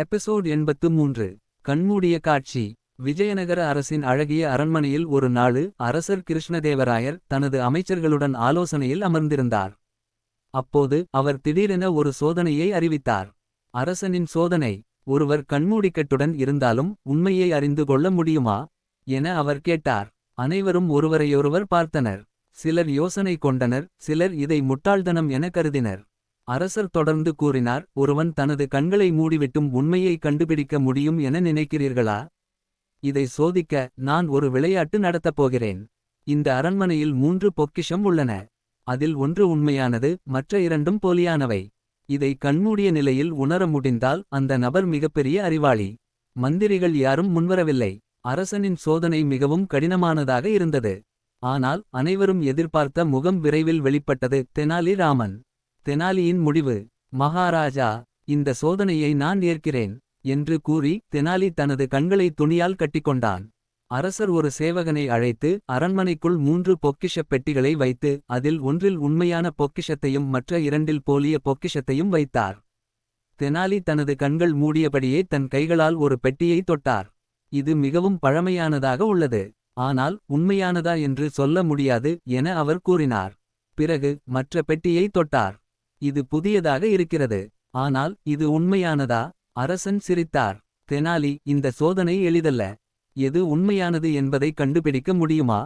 Episode 83. கண்மூடிய காட்சி. விஜயநகர அரசின் அழகிய அரண்மனையில் ஒரு நாளு அரசர் கிருஷ்ணதேவராயர் தனது அமைச்சர்களுடன் ஆலோசனையில் அமர்ந்திருந்தார். அப்போது அவர் திடீரென ஒரு சோதனையை அறிவித்தார். அரசனின் சோதனை. ஒருவர் கண்மூடிக்கட்டுடன் இருந்தாலும் உண்மையை அறிந்து கொள்ள முடியுமா என அவர் கேட்டார். அனைவரும் ஒருவரையொருவர் பார்த்தனர். சிலர் யோசனை கொண்டனர், சிலர் இதை முட்டாள்தனம் என கருதினர். அரசர் தொடர்ந்து கூறினார், ஒருவன் தனது கண்களை மூடிவிட்டும் உண்மையை கண்டுபிடிக்க முடியும் என நினைக்கிறீர்களா? இதை சோதிக்க நான் ஒரு விளையாட்டு நடத்தப்போகிறேன். இந்த அரண்மனையில் 3 பொக்கிஷம் உள்ளன. அதில் ஒன்று உண்மையானது, மற்ற இரண்டும் போலியானவை. இதை கண்மூடிய நிலையில் உணர முடிந்தால் அந்த நபர் மிகப்பெரிய அறிவாளி. மந்திரிகள் யாரும் முன்வரவில்லை. அரசனின் சோதனை மிகவும் கடினமானதாக இருந்தது. ஆனால் அனைவரும் எதிர்பார்த்த முகம் விரைவில் வெளிப்பட்டது. தெனாலி ராமன். தெனாலியின் முடிவு. மகாராஜா, இந்த சோதனையை நான் ஏற்கிறேன் என்று கூறி தெனாலி தனது கண்களை துணியால் கட்டிக்கொண்டான். அரசர் ஒரு சேவகனை அழைத்து அரண்மனைக்குள் 3 பொக்கிஷப் பெட்டிகளை வைத்து அதில் ஒன்றில் உண்மையான பொக்கிஷத்தையும் மற்ற இரண்டில் போலிய பொக்கிஷத்தையும் வைத்தார். தெனாலி தனது கண்கள் மூடியபடியே தன் கைகளால் ஒரு பெட்டியை தொட்டார். இது மிகவும் பழமையானதாக உள்ளது. ஆனால் உண்மையானதா என்று சொல்ல முடியாது என அவர் கூறினார். பிறகு மற்ற பெட்டியை தொட்டார். இது புதியதாக இருக்கிறது. ஆனால் இது உண்மையானதா? அரசன் சிரித்தார். தெனாலி, இந்த சோதனை எளிதல்ல. எது உண்மையானது என்பதை கண்டுபிடிக்க முடியுமா?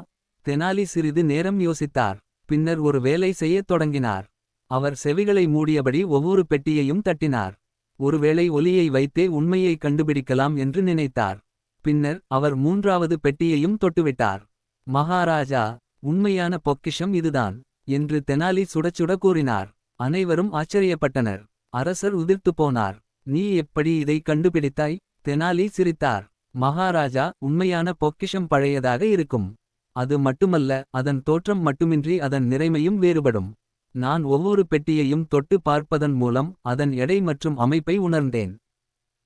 தெனாலி சிறிது நேரம் யோசித்தார். பின்னர் ஒரு வேலை செய்யத் தொடங்கினார். அவர் செவிகளை மூடியபடி ஒவ்வொரு பெட்டியையும் தட்டினார். ஒருவேளை ஒலியை வைத்தே உண்மையை கண்டுபிடிக்கலாம் என்று நினைத்தார். பின்னர் அவர் 3வது பெட்டியையும் தொட்டுவிட்டார். மகாராஜா, உண்மையான பொக்கிஷம் இதுதான் என்று தெனாலி சுடச்சுட கூறினார். அனைவரும் ஆச்சரியப்பட்டனர். அரசர் உதிர்த்து போனார். நீ எப்படி இதை கண்டுபிடித்தாய்? தெனாலி சிரித்தார். மகாராஜா, உண்மையான பொக்கிஷம் பழையதாக இருக்கும். அது மட்டுமல்ல, அதன் தோற்றம் மட்டுமின்றி அதன் நிறைமையும் வேறுபடும். நான் ஒவ்வொரு பெட்டியையும் தொட்டு பார்ப்பதன் மூலம் அதன் எடை மற்றும் அமைப்பை உணர்ந்தேன்.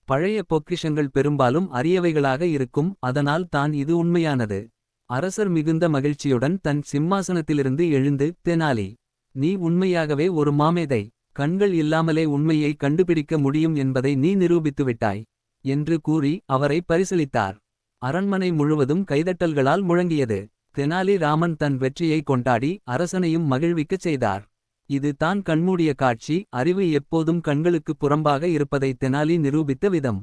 பழைய பொக்கிஷங்கள் பெரும்பாலும் அரியவைகளாக இருக்கும், அதனால் தான் இது உண்மையானது. அரசர் மிகுந்த மகிழ்ச்சியுடன் தன் சிம்மாசனத்திலிருந்து எழுந்து, தெனாலி, நீ உண்மையாகவே ஒரு மாமேதை. கண்கள் இல்லாமலே உண்மையை கண்டுபிடிக்க முடியும் என்பதை நீ நிரூபித்துவிட்டாய் என்று கூறி அவரை பரிசளித்தார். அரண்மனை முழுவதும் கைதட்டல்களால் முழங்கியது. தெனாலி ராமன் தன் வெற்றியை கொண்டாடி அரசனையும் மகிழ்விக்கச் செய்தார். இது தான் கண்மூடிய காட்சி. அறிவு எப்போதும் கண்களுக்கு புறம்பாக இருப்பதை தெனாலி நிரூபித்த விதம்.